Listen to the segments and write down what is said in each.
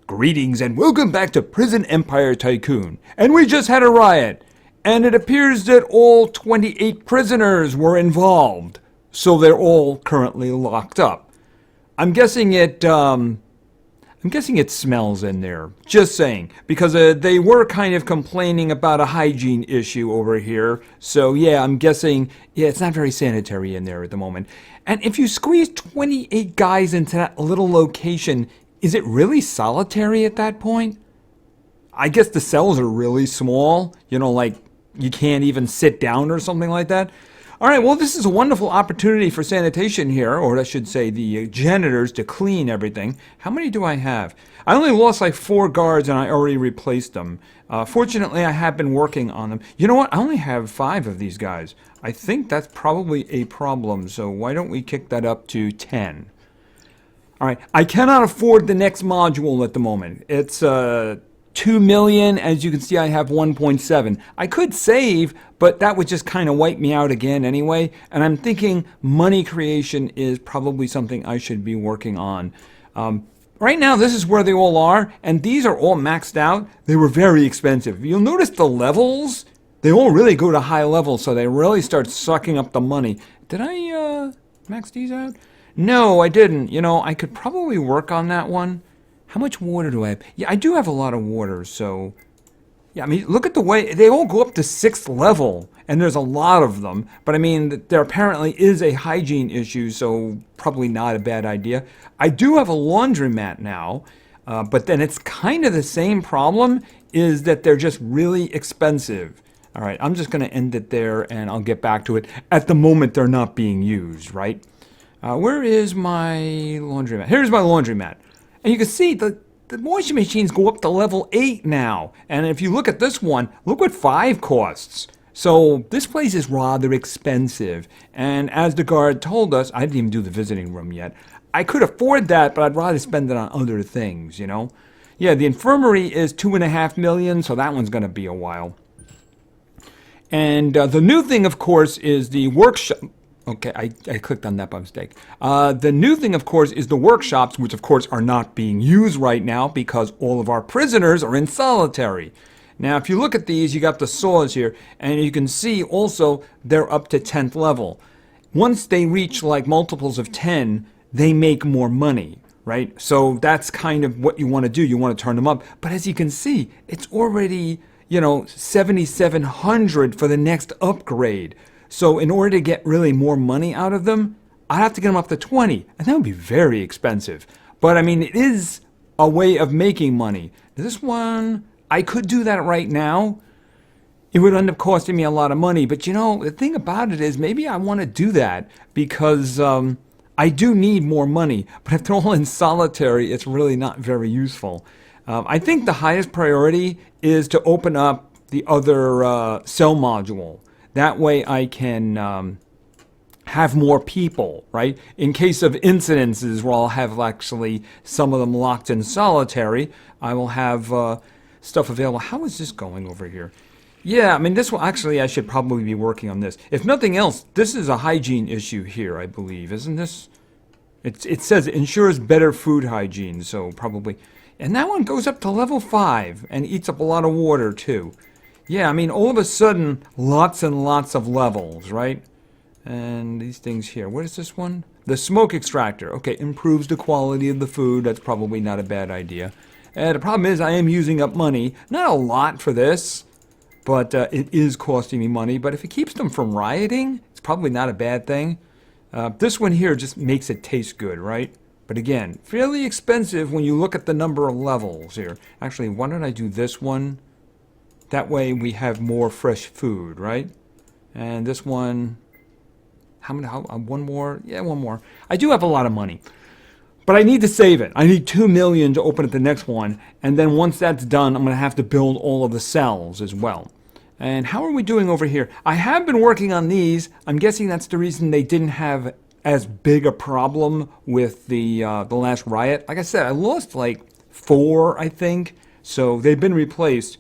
Greetings and welcome back to Prison Empire Tycoon. And we just had a riot. And it appears that all 28 prisoners were involved. So they're all currently locked up. I'm guessing it smells in there. Just saying. Because they were kind of complaining about a hygiene issue over here. So yeah, I'm guessing, it's not very sanitary in there at the moment. And if you squeeze 28 guys into that little location, is it really solitary at that point? I guess the cells are really small. You know, like you can't even sit down or something like that. All right, well, this is a wonderful opportunity for sanitation here, or I should say the janitors to clean everything. How many do I have? I only lost like 4 guards and I already replaced them. Fortunately, I have been working on them. You know what? I only have 5 of these guys. I think that's probably a problem, so why don't we kick that up to 10? All right, I cannot afford the next module at the moment. It's 2 million. As you can see, I have 1.7. I could save, but that would just kind of wipe me out again anyway. And I'm thinking money creation is probably something I should be working on. Right now, this is where they all are, and these are all maxed out. They were very expensive. You'll notice the levels, they all really go to high levels, so they really start sucking up the money. Did I max these out? No, I didn't. You know, I could probably work on that one. How much water do I have? Yeah, I do have a lot of water, so... Yeah, I mean, look at the way... They all go up to 6th level, and there's a lot of them. But, I mean, there apparently is a hygiene issue, so probably not a bad idea. I do have a laundromat now, but then it's kind of the same problem, is that they're just really expensive. All right, I'm just going to end it there, and I'll get back to it. At the moment, they're not being used, right? Where is my laundromat? Here's my laundromat. And you can see the washing machines go up to level 8 now. And if you look at this one, look what 5 costs. So this place is rather expensive. And as the guard told us, I didn't even do the visiting room yet. I could afford that, but I'd rather spend it on other things, you know? Yeah, the infirmary is 2.5 million, so that one's going to be a while. And the new thing, of course, is the workshop. Okay, I clicked on that by mistake. The new thing, of course, is the workshops, which, of course, are not being used right now because all of our prisoners are in solitary. Now, if you look at these, you got the saws here, and you can see also they're up to 10th level. Once they reach like multiples of 10, they make more money, right? So that's kind of what you want to do. You want to turn them up. But as you can see, it's already, you know, 7,700 for the next upgrade. So in order to get really more money out of them, I have to get them up to 20, and that would be very expensive. But I mean, it is a way of making money. This one, I could do that right now. It would end up costing me a lot of money, but you know, the thing about it is maybe I want to do that because I do need more money, but if they're all in solitary, it's really not very useful. I think the highest priority is to open up the other cell module. That way I can have more people, right? In case of incidences where I'll have actually some of them locked in solitary, I will have stuff available. How is this going over here? Yeah, I mean, this will actually, I should probably be working on this. If nothing else, this is a hygiene issue here, I believe, isn't this? It says it ensures better food hygiene, so probably. And that one goes up to level 5 and eats up a lot of water, too. Yeah, I mean, all of a sudden, lots and lots of levels, right? And these things here. What is this one? The smoke extractor. Okay, improves the quality of the food. That's probably not a bad idea. The problem is I am using up money. Not a lot for this, but it is costing me money. But if it keeps them from rioting, it's probably not a bad thing. This one here just makes it taste good, right? But again, fairly expensive when you look at the number of levels here. Actually, why don't I do this one? That way we have more fresh food, right? And this one, one more? Yeah, one more. I do have a lot of money. But I need to save it. I need 2 million to open up the next one. And then once that's done, I'm going to have to build all of the cells as well. And how are we doing over here? I have been working on these. I'm guessing that's the reason they didn't have as big a problem with the last riot. Like I said, I lost like 4, I think. So they've been replaced.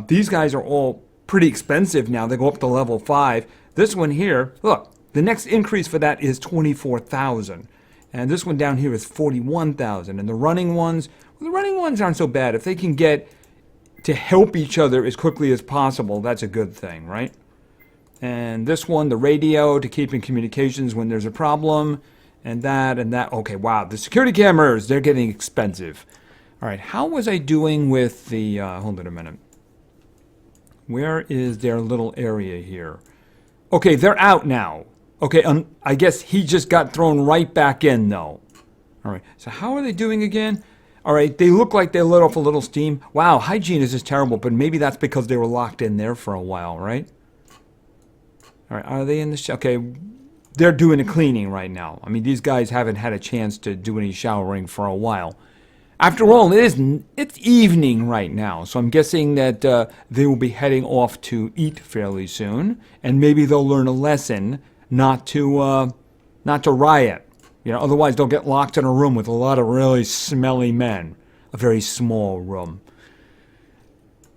These guys are all pretty expensive now. They go up to level 5. This one here, look, the next increase for that is 24,000. And this one down here is 41,000. And the running ones, The running ones aren't so bad. If they can get to help each other as quickly as possible, that's a good thing, right? And this one, the radio, to keep in communications when there's a problem. And that. Okay, wow, the security cameras, they're getting expensive. All right, how was I doing with the... hold on a minute. Where is their little area here? Okay, they're out now. Okay, I guess he just got thrown right back in, though. All right, so how are they doing again? All right, they look like they let off a little steam. Wow, hygiene is just terrible, but maybe that's because they were locked in there for a while, right? All right, are they in the... Okay, they're doing the cleaning right now. I mean, these guys haven't had a chance to do any showering for a while. After all, it's evening right now, so I'm guessing that they will be heading off to eat fairly soon, and maybe they'll learn a lesson not to riot. You know, otherwise they'll get locked in a room with a lot of really smelly men. A very small room.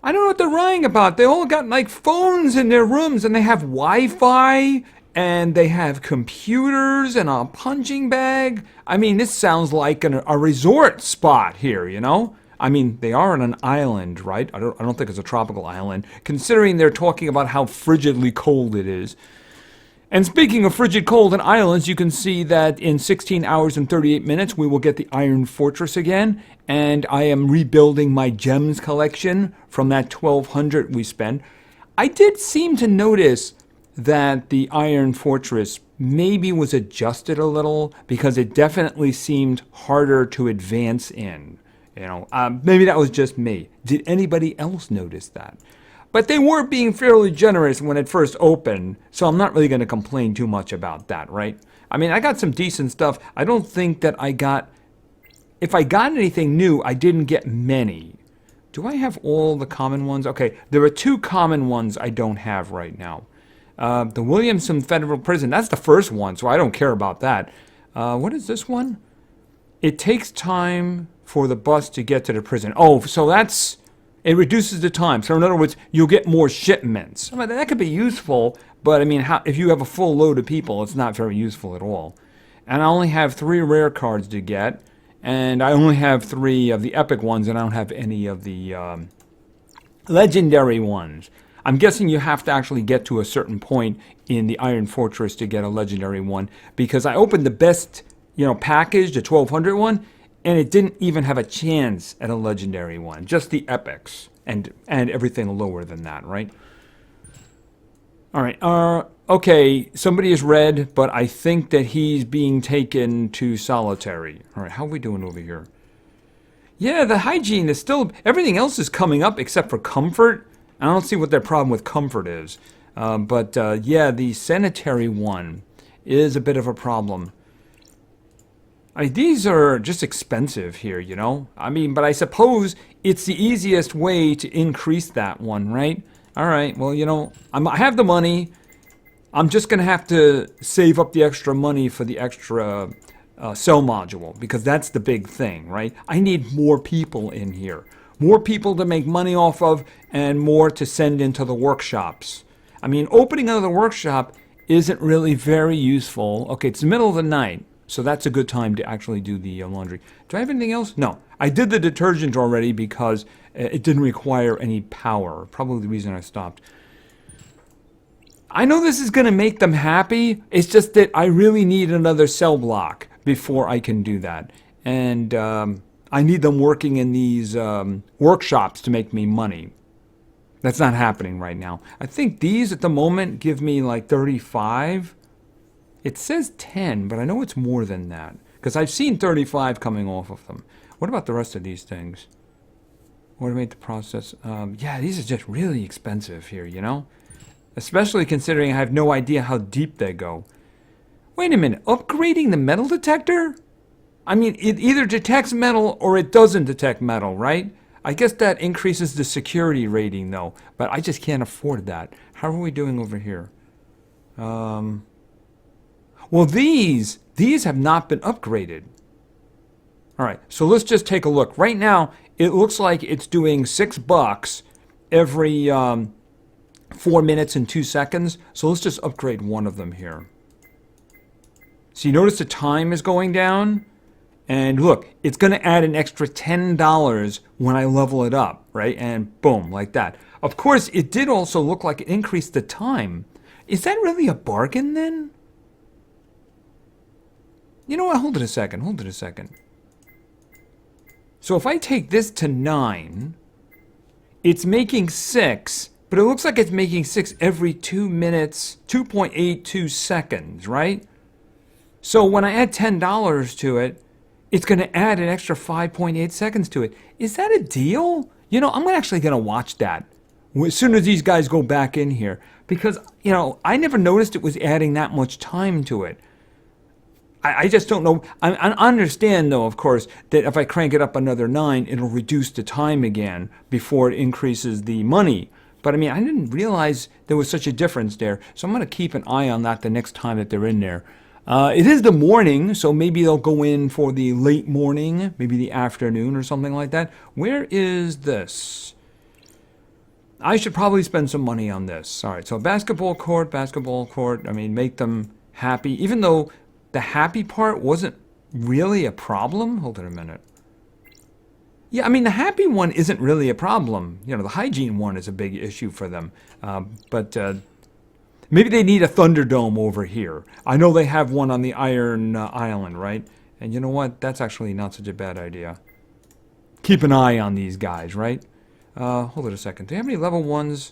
I don't know what they're lying about. They all got like phones in their rooms, and they have Wi-Fi, and they have computers and a punching bag. I mean, this sounds like a resort spot here, you know? I mean, they are on an island, right? I don't think it's a tropical island, considering they're talking about how frigidly cold it is. And speaking of frigid cold and islands, you can see that in 16 hours and 38 minutes, we will get the Iron Fortress again. And I am rebuilding my gems collection from that 1,200 we spent. I did seem to notice that the Iron Fortress maybe was adjusted a little because it definitely seemed harder to advance in. You know, maybe that was just me. Did anybody else notice that? But they were being fairly generous when it first opened, so I'm not really going to complain too much about that, right? I mean, I got some decent stuff. I don't think that I got... If I got anything new, I didn't get many. Do I have all the common ones? Okay, there are 2 common ones I don't have right now. The Williamson Federal Prison, that's the first one, so I don't care about that. What is this one? It takes time for the bus to get to the prison. Oh, so that's... It reduces the time. So in other words, you'll get more shipments. I mean, that could be useful, but I mean, if you have a full load of people, it's not very useful at all. And I only have 3 rare cards to get, and I only have 3 of the epic ones, and I don't have any of the legendary ones. I'm guessing you have to actually get to a certain point in the Iron Fortress to get a legendary one, because I opened the best, package, the 1,200 one, and it didn't even have a chance at a legendary one, just the epics, and everything lower than that, right? All right, okay, somebody is red, but I think that he's being taken to solitary. All right, how are we doing over here? Yeah, the hygiene is still, everything else is coming up except for comfort. I don't see what their problem with comfort is. But yeah, the sanitary one is a bit of a problem. I mean, these are just expensive here, I mean, but I suppose it's the easiest way to increase that one, right? All right, well, I have the money. I'm just going to have to save up the extra money for the extra cell module, because that's the big thing, right? I need more people in here. More people to make money off of, and more to send into the workshops. I mean, opening another workshop isn't really very useful. Okay, it's the middle of the night. So that's a good time to actually do the laundry. Do I have anything else? No. I did the detergent already because it didn't require any power. Probably the reason I stopped. I know this is going to make them happy. It's just that I really need another cell block before I can do that. And I need them working in these workshops to make me money. That's not happening right now. I think these at the moment give me like 35. It says 10, but I know it's more than that, because I've seen 35 coming off of them. What about the rest of these things? Automate the process. Yeah, these are just really expensive here, Especially considering I have no idea how deep they go. Wait a minute, upgrading the metal detector? I mean, it either detects metal or it doesn't detect metal, right? I guess that increases the security rating, though, but I just can't afford that. How are we doing over here? Well, these have not been upgraded. All right, so let's just take a look. Right now, it looks like it's doing $6 every 4 minutes and 2 seconds. So let's just upgrade one of them here. So you notice the time is going down, And look, it's going to add an extra $10 when I level it up, right? And boom, like that. Of course, it did also look like it increased the time. Is that really a bargain then? You know what? Hold it a second. Hold it a second. So if I take this to 9, it's making 6, but it looks like it's making 6 every 2 minutes, 2.82 seconds, right? So when I add $10 to it, it's going to add an extra 5.8 seconds to it. Is that a deal? You know, I'm actually going to watch that as soon as these guys go back in here. Because, you know, I never noticed it was adding that much time to it. I just don't know. I understand, though, of course, that if I crank it up another 9, it'll reduce the time again before it increases the money. But, I mean, I didn't realize there was such a difference there. So I'm going to keep an eye on that the next time that they're in there. It is the morning, so maybe they'll go in for the late morning, maybe the afternoon or something like that. Where is this? I should probably spend some money on this. All right, so basketball court. I mean, make them happy, even though the happy part wasn't really a problem. Hold on a minute. Yeah, I mean, the happy one isn't really a problem. You know, the hygiene one is a big issue for them. But maybe they need a Thunderdome over here. I know they have one on the Iron Island, right? And you know what? That's actually not such a bad idea. Keep an eye on these guys, right? Hold it a second. Do they have any level 1s?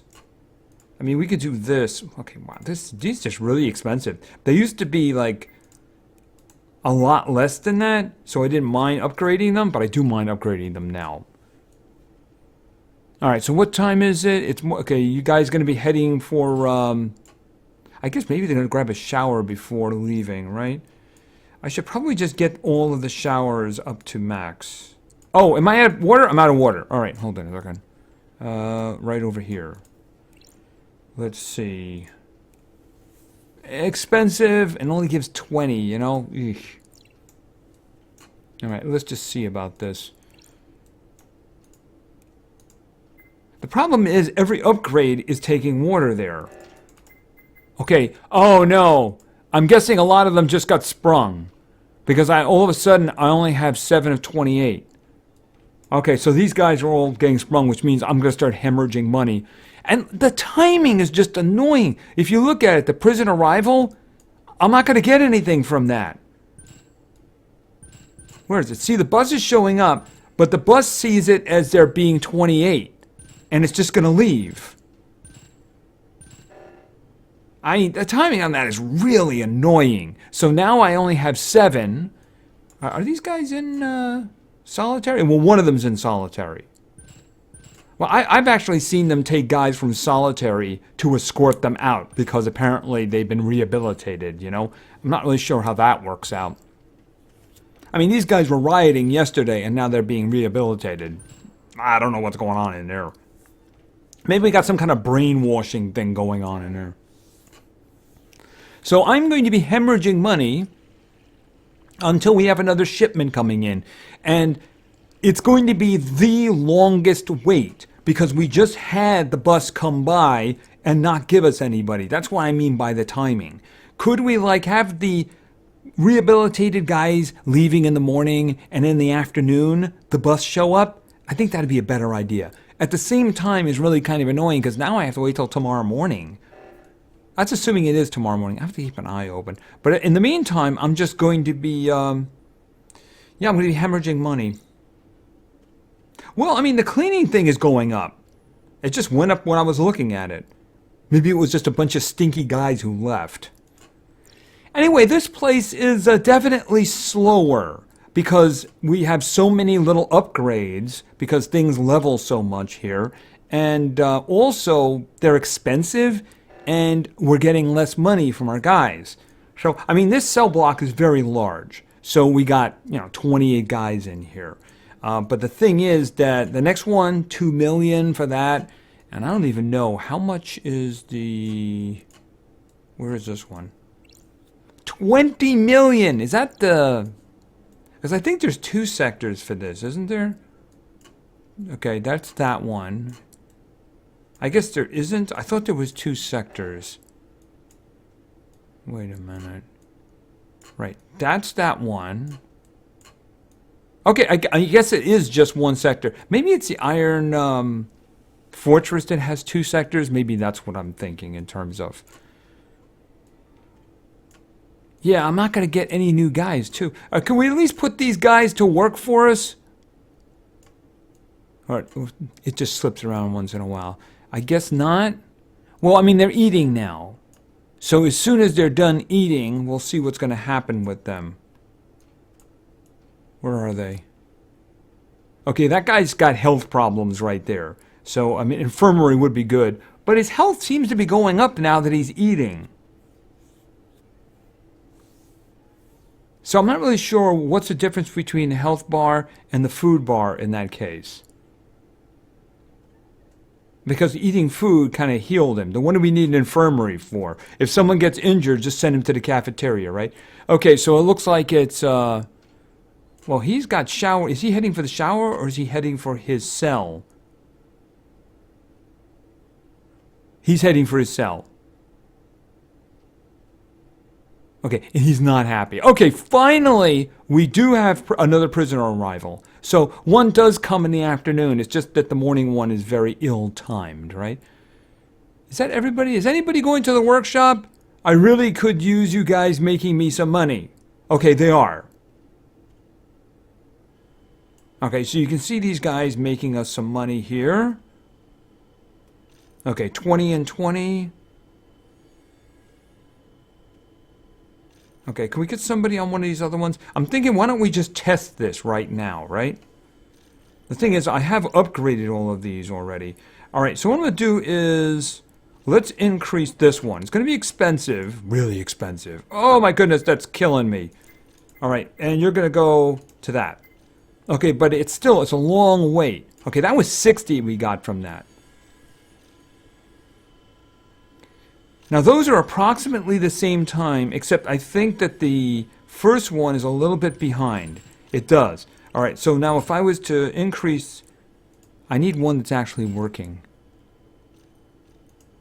I mean, we could do this. Okay, wow. These are just really expensive. They used to be, like, a lot less than that, so I didn't mind upgrading them, but I do mind upgrading them now. All right, so what time is it? It's okay, you guys going to be heading for, I guess maybe they're going to grab a shower before leaving, right? I should probably just get all of the showers up to max. Oh, am I out of water? I'm out of water. All right, hold on a second. Right over here. Let's see. Expensive and only gives 20, you know? Eesh. All right, let's just see about this. The problem is every upgrade is taking water there. Okay, oh no. I'm guessing a lot of them just got sprung. Because all of a sudden, I only have 7 of 28. Okay, so these guys are all getting sprung, which means I'm going to start hemorrhaging money. And the timing is just annoying. If you look at it, the prison arrival, I'm not going to get anything from that. Where is it? See, the bus is showing up, but the bus sees it as there being 28. And it's just going to leave. The timing on that is really annoying. So now I only have 7. Are these guys in solitary? Well, one of them's in solitary. Well, I've actually seen them take guys from solitary to escort them out because apparently they've been rehabilitated, you know? I'm not really sure how that works out. I mean, these guys were rioting yesterday and now they're being rehabilitated. I don't know what's going on in there. Maybe we got some kind of brainwashing thing going on in there. So I'm going to be hemorrhaging money until we have another shipment coming in. And it's going to be the longest wait because we just had the bus come by and not give us anybody. That's what I mean by the timing. Could we like have the rehabilitated guys leaving in the morning and in the afternoon the bus show up? I think that'd be a better idea. At the same time, it's really kind of annoying because now I have to wait till tomorrow morning. That's assuming it is tomorrow morning. I have to keep an eye open. But in the meantime, I'm just going to be, I'm going to be hemorrhaging money. Well, I mean, the cleaning thing is going up. It just went up when I was looking at it. Maybe it was just a bunch of stinky guys who left. Anyway, this place is definitely slower because we have so many little upgrades because things level so much here. And also, they're expensive. And we're getting less money from our guys. So, I mean, this cell block is very large. So we got, 28 guys in here. But the thing is that the next one, 2 million for that. And I don't even know how much is the... Where is this one? 20 million! Is that the... Because I think there's 2 sectors for this, isn't there? Okay, that's that one. I guess there isn't. I thought there was 2 sectors. Wait a minute. Right, that's that one. Okay, I guess it is just one sector. Maybe it's the Iron Fortress that has two sectors. Maybe that's what I'm thinking in terms of. Yeah, I'm not going to get any new guys, too. Can we at least put these guys to work for us? All right, it just slips around once in a while. I guess not. Well, I mean, they're eating now. So as soon as they're done eating, we'll see what's going to happen with them. Where are they? Okay, that guy's got health problems right there. So, I mean, infirmary would be good. But his health seems to be going up now that he's eating. So I'm not really sure what's the difference between the health bar and the food bar in that case. Because eating food kind of healed him. Then what do we need an infirmary for? If someone gets injured, just send him to the cafeteria, right? Okay, so it looks like it's, well, he's got shower. Is he heading for the shower or is he heading for his cell? He's heading for his cell. Okay, and he's not happy. Okay, finally, we do have another prisoner arrival. So one does come in the afternoon. It's just that the morning one is very ill-timed, right? Is that everybody? Is anybody going to the workshop? I really could use you guys making me some money. Okay, they are. Okay, so you can see these guys making us some money here. Okay, 20 and 20. Okay, can we get somebody on one of these other ones? I'm thinking, why don't we just test this right now, right? The thing is, I have upgraded all of these already. All right, so what I'm going to do is, let's increase this one. It's going to be expensive, really expensive. Oh my goodness, that's killing me. All right, and you're going to go to that. Okay, but it's a long wait. Okay, that was 60 we got from that. Now those are approximately the same time, except I think that the first one is a little bit behind. It does. All right, so now if I was to increase, I need one that's actually working.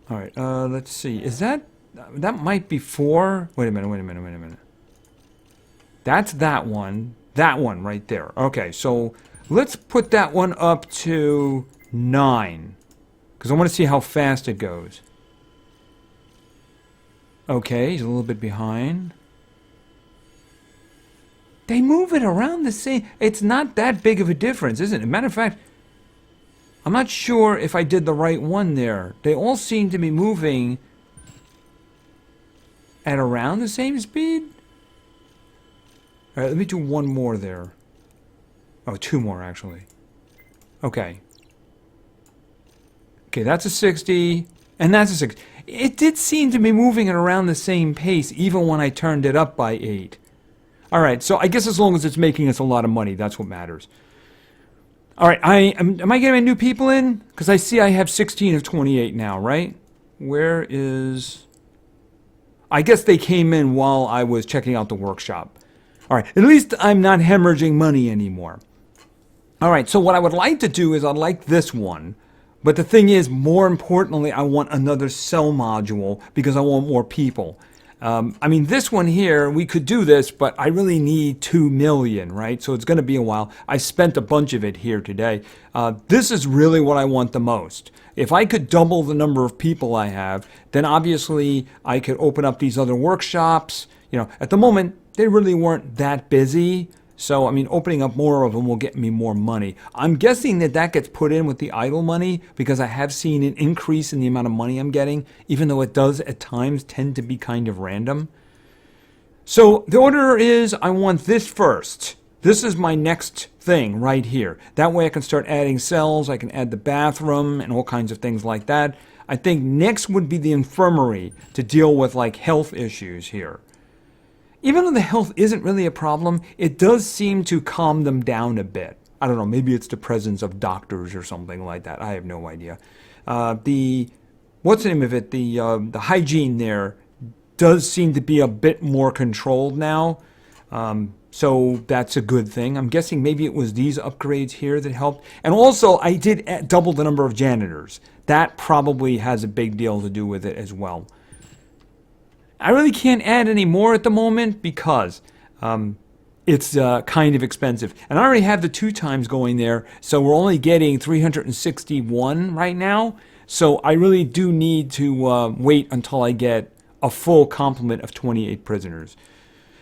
All right, let's see. Is that might be 4? Wait a minute. That's that one right there. Okay, so let's put that one up to 9, because I want to see how fast it goes. Okay, he's a little bit behind. They move it around the same. It's not that big of a difference, isn't it? Matter of fact, I'm not sure if I did the right one there. They all seem to be moving at around the same speed. All right, let me do one more there. Oh, 2 more, actually. Okay. Okay, that's a 60, and that's a 60. It did seem to be moving at around the same pace, even when I turned it up by 8. All right, so I guess as long as it's making us a lot of money, that's what matters. All right, am I getting new people in? Because I see I have 16 of 28 now, right? Where is... I guess they came in while I was checking out the workshop. All right, at least I'm not hemorrhaging money anymore. All right, so what I would like to do is I'd like this one. But the thing is, more importantly, I want another cell module because I want more people. I mean, this one here, we could do this, but I really need 2 million, right? So it's going to be a while. I spent a bunch of it here today. This is really what I want the most. If I could double the number of people I have, then obviously I could open up these other workshops. You know, at the moment, they really weren't that busy. So, I mean, opening up more of them will get me more money. I'm guessing that that gets put in with the idle money because I have seen an increase in the amount of money I'm getting, even though it does at times tend to be kind of random. So the order is I want this first. This is my next thing right here. That way I can start adding cells. I can add the bathroom and all kinds of things like that. I think next would be the infirmary to deal with like health issues here. Even though the health isn't really a problem, it does seem to calm them down a bit. I don't know, maybe it's the presence of doctors or something like that. I have no idea. What's the name of it? The hygiene there does seem to be a bit more controlled now. So that's a good thing. I'm guessing maybe it was these upgrades here that helped. And also, I did double the number of janitors. That probably has a big deal to do with it as well. I really can't add any more at the moment because it's kind of expensive. And I already have the 2 times going there, so we're only getting 361 right now. So I really do need to wait until I get a full complement of 28 prisoners.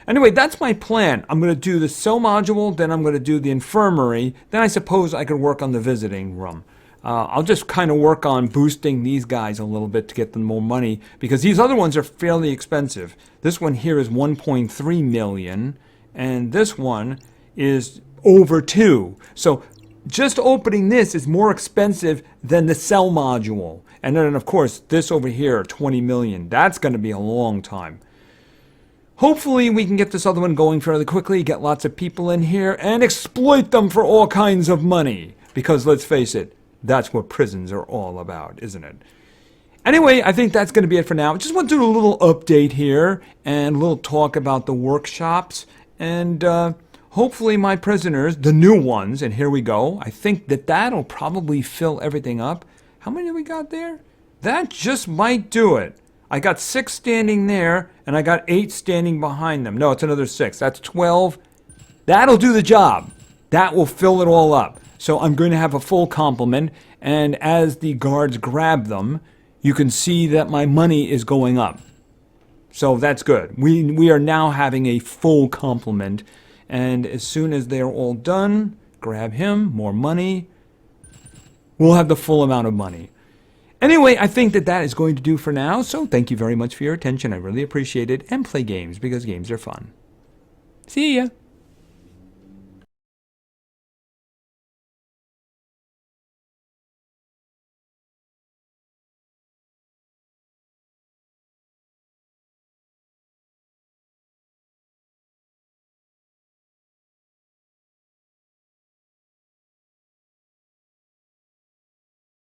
Anyway, that's my plan. I'm going to do the cell module, then I'm going to do the infirmary, then I suppose I could work on the visiting room. I'll just kind of work on boosting these guys a little bit to get them more money, because these other ones are fairly expensive. This one here is 1.3 million, and this one is over 2. So just opening this is more expensive than the cell module. And then, of course, this over here, 20 million. That's going to be a long time. Hopefully we can get this other one going fairly quickly, get lots of people in here, and exploit them for all kinds of money. Because let's face it, that's what prisons are all about, isn't it? Anyway, I think that's going to be it for now. Just want to do a little update here and a little talk about the workshops. And hopefully my prisoners, the new ones, and here we go. I think that that'll probably fill everything up. How many do we got there? That just might do it. I got 6 standing there, and I got 8 standing behind them. No, it's another 6. That's 12. That'll do the job. That will fill it all up. So I'm going to have a full complement, and as the guards grab them, you can see that my money is going up. So that's good. We are now having a full complement, and as soon as they're all done, grab him, more money. We'll have the full amount of money. Anyway, I think that that is going to do for now, so thank you very much for your attention. I really appreciate it, and play games because games are fun. See ya!